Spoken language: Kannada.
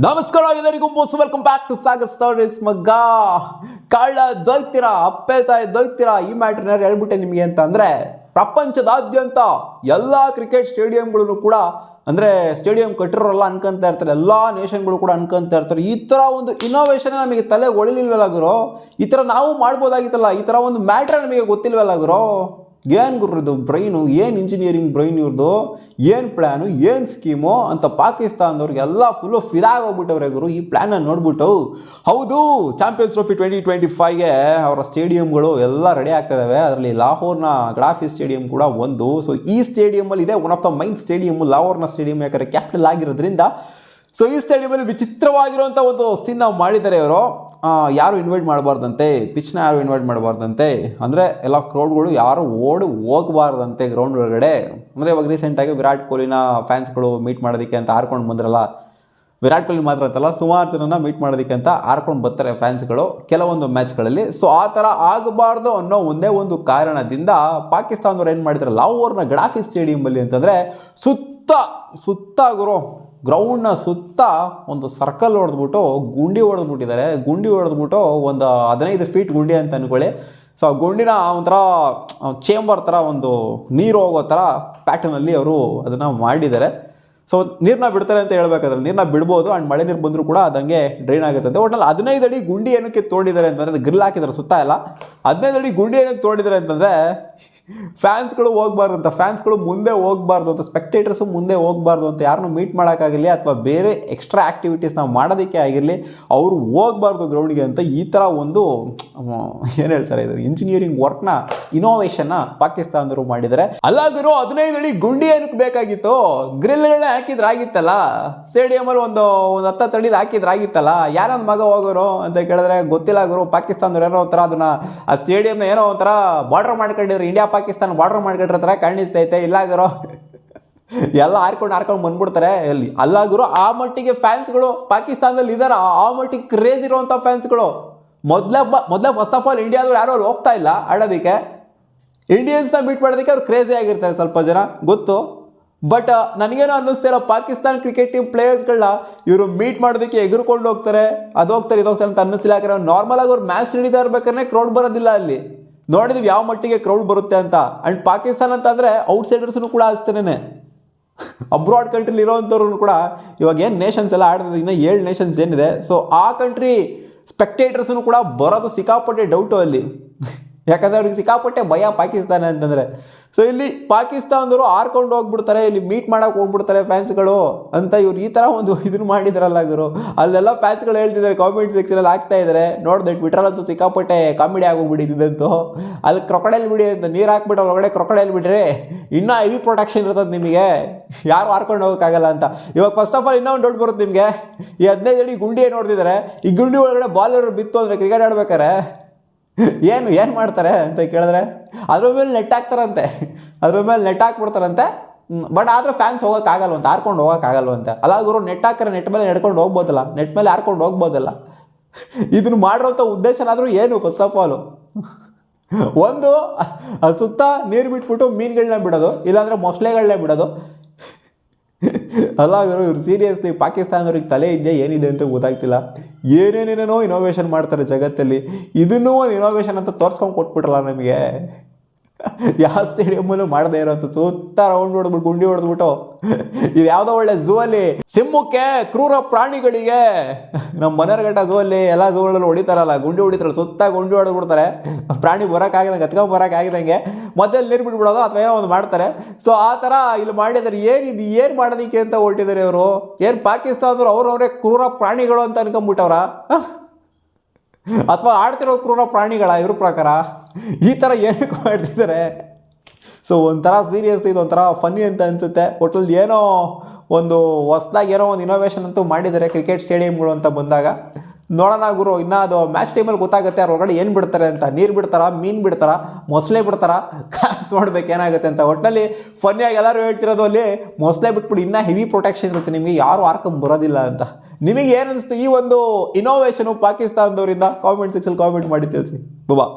ನಮಸ್ಕಾರ ಎಲ್ಲರಿಗೂ welcome back to Sagar stories. ಮಗ್ಗ ಕಳ್ಳ ದೊಯ್ತೀರಾ ಅಪ್ಪೇತಾಯಿ ದೊಯ್ತೀರಾ ಈ ಮ್ಯಾಟ್ರನ್ನ ಹೇಳ್ಬಿಟ್ಟೆ ನಿಮಗೆ ಅಂತ ಅಂದರೆ ಪ್ರಪಂಚದಾದ್ಯಂತ ಎಲ್ಲ ಕ್ರಿಕೆಟ್ ಸ್ಟೇಡಿಯಂಗಳು ಕೂಡ ಅಂದರೆ ಸ್ಟೇಡಿಯಂ ಕಟ್ಟಿರೋರೆಲ್ಲ ಅನ್ಕೊಂತ ಇರ್ತಾರೆ, ಎಲ್ಲ ನೇಷನ್ಗಳು ಕೂಡ ಅನ್ಕೊಂತ ಇರ್ತಾರೆ. ಈ ಥರ ಒಂದು ಇನೋವೇಷನ್ ನಮಗೆ ತಲೆ ಒಳಿಲಿಲ್ವಲ್ಲ ಗುರು, ಈ ಥರ ನಾವು ಮಾಡ್ಬೋದಾಗಿತ್ತಲ್ಲ, ಈ ಥರ ಒಂದು ಮ್ಯಾಟ್ರ್ ನಮಗೆ ಗೊತ್ತಿಲ್ವಲ್ಲ ಗುರು. ಏನು ಗುರು ಇದು ಬ್ರೈನು, ಏನು ಇಂಜಿನಿಯರಿಂಗ್ ಬ್ರೈನ್ ಇವ್ರದ್ದು, ಏನು ಪ್ಲ್ಯಾನು, ಏನು ಸ್ಕೀಮು ಅಂತ ಪಾಕಿಸ್ತಾನದವ್ರಿಗೆಲ್ಲ ಫುಲ್ಲು ಫಿದಾಗೋಗ್ಬಿಟ್ಟವ್ರೆ ಗುರು ಈ ಪ್ಲ್ಯಾನ ನೋಡ್ಬಿಟ್ಟು. ಹೌದು, ಚಾಂಪಿಯನ್ಸ್ ಟ್ರೋಫಿ 2025ಗೆ ಅವರ ಸ್ಟೇಡಿಯಂಗಳು ಎಲ್ಲ ರೆಡಿ ಆಗ್ತಾ ಇದ್ದಾವೆ. ಅದರಲ್ಲಿ ಲಾಹೋರ್ನ ಗಡಾಫಿ ಸ್ಟೇಡಿಯಂ ಕೂಡ ಒಂದು. ಸೊ ಈ ಸ್ಟೇಡಿಯಮಲ್ಲಿ ಇದೆ one of the main stadium, ಲಾಹೋರ್ನ ಸ್ಟೇಡಿಯಂ, ಯಾಕಂದರೆ ಕ್ಯಾಪಿಟಲ್ ಆಗಿರೋದ್ರಿಂದ. ಸೊ ಈ ಸ್ಟೇಡಿಯಮಲ್ಲಿ ವಿಚಿತ್ರವಾಗಿರುವಂಥ ಒಂದು ಸೀನ್ ನಾವು ಮಾಡಿದ್ದಾರೆ ಇವರು. ಯಾರು ಇನ್ವೈಟ್ ಮಾಡಬಾರ್ದಂತೆ, ಪಿಚ್ನ ಯಾರು ಇನ್ವೈಟ್ ಮಾಡಬಾರ್ದಂತೆ, ಅಂದರೆ ಎಲ್ಲ ಕ್ರೌಡ್ಗಳು ಯಾರು ಓಡಿ ಹೋಗಬಾರ್ದಂತೆ ಗ್ರೌಂಡ್ ಒಳಗಡೆ. ಅಂದರೆ ಇವಾಗ ರೀಸೆಂಟಾಗಿ ವಿರಾಟ್ ಕೊಹ್ಲಿನ ಫ್ಯಾನ್ಸ್ಗಳು ಮೀಟ್ ಮಾಡೋದಕ್ಕೆ ಅಂತ ಆರ್ಕೊಂಡು ಬಂದ್ರಲ್ಲ, ವಿರಾಟ್ ಕೊಹ್ಲಿ ಮಾತ್ರ ಅಂತಲ್ಲ ಸುಮಾರು ಜನನ ಮೀಟ್ ಮಾಡೋದಕ್ಕೆ ಅಂತ ಆರ್ಕೊಂಡು ಬರ್ತಾರೆ ಫ್ಯಾನ್ಸ್ಗಳು ಕೆಲವೊಂದು ಮ್ಯಾಚ್ಗಳಲ್ಲಿ. ಸೊ ಆ ಥರ ಆಗಬಾರ್ದು ಅನ್ನೋ ಒಂದೇ ಒಂದು ಕಾರಣದಿಂದ ಪಾಕಿಸ್ತಾನದವ್ರು ಏನು ಮಾಡಿದ್ದಾರೆ, ಲಾಹೋರ್ನ ಗಡಾಫಿ ಸ್ಟೇಡಿಯಂಬಲ್ಲಿ ಅಂತಂದರೆ ಸುತ್ತ ಗುರು ಗ್ರೌಂಡ್ನ ಸುತ್ತ ಒಂದು ಸರ್ಕಲ್ ಹೊಡೆದ್ಬಿಟ್ಟು ಗುಂಡಿ ಹೊಡೆದ್ಬಿಟ್ಟಿದ್ದಾರೆ. ಗುಂಡಿ ಹೊಡೆದ್ಬಿಟ್ಟು ಒಂದು 15 ಫೀಟ್ ಗುಂಡಿ ಅಂತ ಅಂದ್ಕೊಳ್ಳಿ. ಸೊ ಆ ಗುಂಡಿನ ಒಂಥರ ಚೇಂಬರ್ ಥರ ಒಂದು ನೀರು ಹೋಗೋ ಥರ ಪ್ಯಾಟರ್ನಲ್ಲಿ ಅವರು ಅದನ್ನು ಮಾಡಿದ್ದಾರೆ. ಸೊ ನೀರನ್ನ ಬಿಡ್ತಾರೆ ಅಂತ ಹೇಳ್ಬೇಕಾದ್ರೆ ನೀರನ್ನ ಬಿಡ್ಬೋದು, ಆ್ಯಂಡ್ ಮಳೆ ನೀರು ಬಂದರೂ ಕೂಡ ಅದಂಗೆ ಡ್ರೈನ್ ಆಗುತ್ತೆ ಅಂತ. ಒಟ್ಟಲ್ಲಿ 15 ಅಡಿ ಗುಂಡಿ ಏನಕ್ಕೆ ತೋಡಿದ್ದಾರೆ ಅಂತಂದರೆ, ಗ್ರಿಲ್ ಹಾಕಿದ್ದಾರೆ ಸುತ್ತ ಎಲ್ಲ. 15 ಅಡಿ ಗುಂಡಿ ಏನಕ್ಕೆ ತೋಡಿದ್ದಾರೆ ಅಂತಂದರೆ ಫ್ಯಾನ್ಸ್ಗಳು ಹೋಗ್ಬಾರ್ದು ಅಂತ, ಫ್ಯಾನ್ಸ್ಗಳು ಮುಂದೆ ಹೋಗ್ಬಾರ್ದು ಅಂತ, ಸ್ಪೆಕ್ಟೇಟರ್ಸು ಮುಂದೆ ಹೋಗ್ಬಾರ್ದು ಅಂತ, ಯಾರನ್ನೂ ಮೀಟ್ ಮಾಡೋಕ್ಕಾಗಿರಲಿ ಅಥವಾ ಬೇರೆ ಎಕ್ಸ್ಟ್ರಾ ಆ್ಯಕ್ಟಿವಿಟೀಸ್ ನಾವು ಮಾಡೋದಕ್ಕೆ ಆಗಿರಲಿ ಅವರು ಹೋಗ್ಬಾರ್ದು ಗ್ರೌಂಡ್ಗೆ ಅಂತ ಈ ಥರ ಒಂದು ಏನು ಹೇಳ್ತಾರೆ ಇದು ಇಂಜಿನಿಯರಿಂಗ್ ವರ್ಕ್ನ ಇನೋವೇಷನ್ನ ಪಾಕಿಸ್ತಾನದವರು ಮಾಡಿದ್ದಾರೆ. ಅಲ್ಲಾದರೂ 15 ಅಡಿ ಗುಂಡಿ ಏನಕ್ಕೆ ಬೇಕಾಗಿತ್ತು, ಗ್ರಿಲ್ಗಳನ್ನ ಹಾಕಿದ್ರಾಗಿತ್ತಲ್ಲ, ಸ್ಟೇಡಿಯಮಲ್ಲಿ ಒಂದು 10 ಅಡಿದು ಹಾಕಿದ್ರಾಗಿತ್ತಲ್ಲ, ಯಾರೊಂದು ಮಗ ಹೋಗೋರು ಅಂತ ಕೇಳಿದ್ರೆ ಗೊತ್ತಿಲ್ಲ ಗುರು. ಪಾಕಿಸ್ತಾನದವ್ರು ಏನೋ ಒಂಥರ ಅದನ್ನು ಆ ಸ್ಟೇಡಿಯಂನ ಏನೋ ಒಂಥರ ಬಾರ್ಡರ್ ಮಾಡ್ಕೊಂಡಿದ್ರು, ಇಂಡಿಯಾ ಪಾಕಿಸ್ತಾನ ಬಾರ್ಡರ್ ಮಾಡ್ಕೊಂಡಿರೋ ಥರ ಕಾಣಿಸ್ತೈತೆ. ಇಲ್ಲಾಗಿರೋ ಎಲ್ಲ ಹಾರ್ಕೊಂಡು ಬಂದ್ಬಿಡ್ತಾರೆ. ಎಲ್ಲಿ ಅಲ್ಲಾಗಿರೋ ಆ ಮಟ್ಟಿಗೆ ಫ್ಯಾನ್ಸ್ಗಳು ಪಾಕಿಸ್ತಾನದಲ್ಲಿ ಇದ್ದಾರೆ, ಆ ಮಟ್ಟಿಗೆ ಕ್ರೇಜ್ ಇರುವಂಥ ಫ್ಯಾನ್ಸ್ಗಳು. ಮೊದಲೇ ಫಸ್ಟ್ ಆಫ್ ಆಲ್ ಇಂಡಿಯಾದವ್ರು ಯಾರೋ ಅಲ್ಲಿ ಹೋಗ್ತಾ ಇಲ್ಲ ಆಡೋದಕ್ಕೆ, ಇಂಡಿಯನ್ಸ್ನ ಮೀಟ್ ಮಾಡೋದಕ್ಕೆ ಅವ್ರು ಕ್ರೇಜಿ ಆಗಿರ್ತಾರೆ ಸ್ವಲ್ಪ ಜನ ಗೊತ್ತು. ಬಟ್ ನನಗೇನೋ ಅನ್ನಿಸ್ತಿಲ್ಲ, ಪಾಕಿಸ್ತಾನ ಕ್ರಿಕೆಟ್ ಟೀಮ್ ಪ್ಲೇಯರ್ಸ್ಗಳನ್ನ ಇವರು ಮೀಟ್ ಮಾಡೋದಕ್ಕೆ ಎಗರ್ಕೊಂಡು ಹೋಗ್ತಾರೆ, ಅದು ಹೋಗ್ತಾರೆ ಇದು ಹೋಗ್ತಾರೆ ಅಂತ ಅನ್ನಿಸ್ತಿಲ್ಲ. ಯಾಕಂದ್ರೆ ನಾರ್ಮಲ್ ಆಗಿ ಅವ್ರು ಮ್ಯಾಚ್ ನಡೀತಾ ಇರ್ಬೇಕಾದ್ರೆ ಕ್ರೌಡ್ ಬರೋದಿಲ್ಲ ಅಲ್ಲಿ. ನೋಡಿದ್ವಿ ಯಾವ ಮಟ್ಟಿಗೆ ಕ್ರೌಡ್ ಬರುತ್ತೆ ಅಂತ. ಆ್ಯಂಡ್ ಪಾಕಿಸ್ತಾನ ಅಂತ ಅಂದರೆ ಔಟ್ಸೈಡರ್ಸ್ನು ಕೂಡ ಅಷ್ಟೇನೆ, ಅಬ್ರಾಡ್ ಕಂಟ್ರಿಲಿ ಇರೋವಂಥವ್ರು ಕೂಡ ಇವಾಗ ಏನು ನೇಷನ್ಸ್ ಎಲ್ಲ ಆಡ್ತಿದೆ, ಇನ್ನು 7 ನೇಷನ್ಸ್ ಏನಿದೆ. ಸೊ ಆ ಕಂಟ್ರಿ ಸ್ಪೆಕ್ಟೇಟರ್ಸ್ನು ಕೂಡ ಬರೋದು ಸಿಕ್ಕಾಪಟ್ಟೆ ಡೌಟು ಅಲ್ಲಿ, ಯಾಕಂದರೆ ಅವ್ರಿಗೆ ಸಿಕ್ಕಾಪಟ್ಟೆ ಭಯ ಪಾಕಿಸ್ತಾನ ಅಂತಂದರೆ. ಸೊ ಇಲ್ಲಿ ಪಾಕಿಸ್ತಾನದವರು ಆರ್ಕೊಂಡು ಹೋಗ್ಬಿಡ್ತಾರೆ, ಇಲ್ಲಿ ಮೀಟ್ ಮಾಡೋಕೆ ಹೋಗ್ಬಿಡ್ತಾರೆ ಫ್ಯಾನ್ಸ್ಗಳು ಅಂತ ಇವ್ರು ಈ ಥರ ಒಂದು ಇದನ್ನು ಮಾಡಿದಾರಲ್ಲ ಗುರು. ಅಲ್ಲೆಲ್ಲ ಫ್ಯಾನ್ಸ್ಗಳು ಹೇಳ್ತಿದ್ದಾರೆ, ಕಾಮೆಂಟ್ ಸೆಕ್ಷನಲ್ಲಿ ಹಾಕ್ತಾ ಇದ್ದಾರೆ. ನೋಡಿದೆ ಟ್ವಿಟರಲ್ಲಂತೂ ಸಿಕ್ಕಾಪಟ್ಟೆ ಕಾಮಿಡಿ ಆಗೋಗ್ಬಿಟ್ಟಿದ್ದಂತೂ. ಅಲ್ಲಿ ಕ್ರೊಕೊಡೈಲ್ ಬಿಡಿ ಅಂತ ನೀರು ಹಾಕ್ಬಿಟ್ಟು ಒಳಗಡೆ ಕ್ರೊಕೊಡೈಲ್ ಬಿಡ್ರಿ, ಇನ್ನೂ ಹೆವಿ ಪ್ರೊಟೆಕ್ಷನ್ ಇರ್ತದೆ ನಿಮಗೆ, ಯಾರು ಹಾರ್ಕೊಂಡು ಹೋಗೋಕ್ಕಾಗಲ್ಲ ಅಂತ. ಇವಾಗ ಫಸ್ಟ್ ಆಫ್ ಆಲ್ ಇನ್ನೂ ಒಂದು ಡೌಟ್ ಬರುತ್ತೆ ನಿಮಗೆ, ಈ 15 ಅಡಿ ಗುಂಡಿ ಏನು ನೋಡ್ತಿದ್ದಾರೆ, ಈ ಗುಂಡಿ ಒಳಗಡೆ ಬಾಲರ್ ಬಿತ್ತು ಅಂದರೆ ಕ್ರಿಕೆಟ್ ಆಡ್ಬೇಕಾರೆ ಏನು ಮಾಡ್ತಾರೆ ಅಂತ ಕೇಳಿದ್ರೆ ಅದ್ರ ಮೇಲೆ ನೆಟ್ ಹಾಕ್ತಾರಂತೆ, ಅದ್ರ ಮೇಲೆ ನೆಟ್ ಹಾಕ್ಬಿಡ್ತಾರಂತೆ. ಬಟ್ ಆದರೆ ಫ್ಯಾನ್ಸ್ ಹೋಗೋಕ್ಕಾಗಲ್ವಂತೆ, ಹಾರ್ಕೊಂಡು ಹೋಗೋಕ್ಕಾಗಲ್ವಂತೆ. ಅಲ್ಲ ಗುರು, ನೆಟ್ ಹಾಕಿದ್ರೆ ನೆಟ್ ಮೇಲೆ ನಡ್ಕೊಂಡು ಹೋಗ್ಬೋದಲ್ಲ, ನೆಟ್ ಮೇಲೆ ಹಾರ್ಕೊಂಡು ಹೋಗ್ಬೋದಲ್ಲ. ಇದನ್ನು ಮಾಡಿರೋಂಥ ಉದ್ದೇಶನಾದರೂ ಏನು? ಫಸ್ಟ್ ಆಫ್ ಆಲು ಒಂದು ಸುತ್ತ ನೀರು ಬಿಟ್ಬಿಟ್ಟು ಮೀನುಗಳನ್ನ ಬಿಡೋದು, ಇಲ್ಲಾಂದರೆ ಮೊಸಳೆಗಳನ್ನೇ ಬಿಡೋದು. ಅಲ್ಲ ಗುರು, ಇವ್ರು ಸೀರಿಯಸ್ಲಿ ಪಾಕಿಸ್ತಾನದವ್ರಿಗೆ ತಲೆ ಇದೆಯಾ ಏನಿದೆ ಅಂತ ಗೊತ್ತಾಗ್ತಿಲ್ಲ. ಏನೇನೇನೇನೋ ಇನೋವೇಷನ್ ಮಾಡ್ತಾರೆ ಜಗತ್ತಲ್ಲಿ, ಇದನ್ನೂ ಒಂದು ಇನೋವೇಷನ್ ಅಂತ ತೋರಿಸ್ಕೊಂಡು ಕೊಟ್ಬಿಟ್ರಲ್ಲ ನಮಗೆ. ಯಾವ ಸ್ಟೇಡಿಯಮ್ಮಲ್ಲೂ ಮಾಡದೇ ಇರೋಂಥ ಸುತ್ತ ರೌಂಡ್ ಹೊಡೆದ್ಬಿಟ್ಟು ಗುಂಡಿ ಹೊಡೆದ್ಬಿಟ್ಟು, ಇದು ಯಾವುದೋ ಒಳ್ಳೆ ಝೂ ಅಲ್ಲಿ ಸಿಂಹಕ್ಕೆ, ಕ್ರೂರ ಪ್ರಾಣಿಗಳಿಗೆ, ನಮ್ಮ ಮನೆಯರ್ಗಟ್ಟ ಝೂ ಅಲ್ಲಿ ಎಲ್ಲ ಝೂಗಳಲ್ಲಿ ಹೊಡಿತಾರಲ್ಲ, ಗುಂಡಿ ಹೊಡಿತಾರಲ್ಲ, ಸುತ್ತ ಗುಂಡಿ ಹೊಡೆದ್ಬಿಡ್ತಾರೆ, ಪ್ರಾಣಿ ಬರೋಕ್ಕಾಗಿದಂಗೆ ಹತ್ಕೊಂಡು ಬರೋಕ್ಕಾಗಿದಂಗೆ ಮೊದಲು ನೀರು ಬಿಟ್ಬಿಡೋದು ಅಥವಾ ಏನೋ ಒಂದು ಮಾಡ್ತಾರೆ. ಸೊ ಆ ಥರ ಇಲ್ಲಿ ಮಾಡಿದ್ದಾರೆ. ಏನಿದು ಏನು ಮಾಡೋದಕ್ಕೆ ಅಂತ ಹೊರಟಿದ್ದಾರೆ ಇವರು? ಏನು ಪಾಕಿಸ್ತಾನದವ್ರು ಅವ್ರವರೇ ಕ್ರೂರ ಪ್ರಾಣಿಗಳು ಅಂತ ಅನ್ಕೊಂಬಿಟ್ಟವ್ರ, ಅಥವಾ ಆಡ್ತಿರೋ ಕ್ರೂರ ಪ್ರಾಣಿಗಳ ಇವ್ರ ಪ್ರಕಾರ? ಈ ಥರ ಏನಕ್ಕೆ ಮಾಡ್ತಿದ್ದಾರೆ? ಸೊ ಒಂಥರ ಸೀರಿಯಸ್, ಇದು ಒಂಥರ ಫನ್ನಿ ಅಂತ ಅನಿಸುತ್ತೆ. ಒಟ್ಟಲ್ಲಿ ಏನೋ ಒಂದು ಹೊಸ್ದಾಗಿ ಏನೋ ಒಂದು ಇನೋವೇಷನ್ ಅಂತೂ ಮಾಡಿದ್ದಾರೆ ಕ್ರಿಕೆಟ್ ಸ್ಟೇಡಿಯಂಗಳು ಅಂತ ಬಂದಾಗ. ನೋಡೋಣ ಗುರು, ಇನ್ನೂ ಅದು ಮ್ಯಾಚ್ ಟೈಮಲ್ಲಿ ಗೊತ್ತಾಗುತ್ತೆ ಅವ್ರ ಹೊರಗಡೆ ಏನು ಬಿಡ್ತಾರೆ ಅಂತ. ನೀರು ಬಿಡ್ತಾರಾ, ಮೀನು ಬಿಡ್ತಾರಾ, ಮೊಸಳೆ ಬಿಡ್ತಾರಾ, ನೋಡ್ಬೇಕು ಏನಾಗುತ್ತೆ ಅಂತ. ಒಟ್ಟಿನಲ್ಲಿ ಫನ್ನಿಯಾಗಿ ಎಲ್ಲರೂ ಹೇಳ್ತಿರೋದು ಅಲ್ಲಿ ಮೊಸಳೆ ಬಿಟ್ಬಿಟ್ಟು ಇನ್ನೂ ಹೆವಿ ಪ್ರೊಟೆಕ್ಷನ್ ಇರುತ್ತೆ ನಿಮಗೆ, ಯಾರು ಆರ್ಕೊಂಡು ಬರೋದಿಲ್ಲ ಅಂತ. ನಿಮಗೆ ಏನು ಅನಿಸ್ತು ಈ ಒಂದು ಇನೋವೇಷನು ಪಾಕಿಸ್ತಾನದವರಿಂದ? ಕಾಮೆಂಟ್ ಸೆಕ್ಷನ್ ಕಾಮೆಂಟ್ ಮಾಡಿ ತಿಳಿಸಿ. ಬಾಬಾ.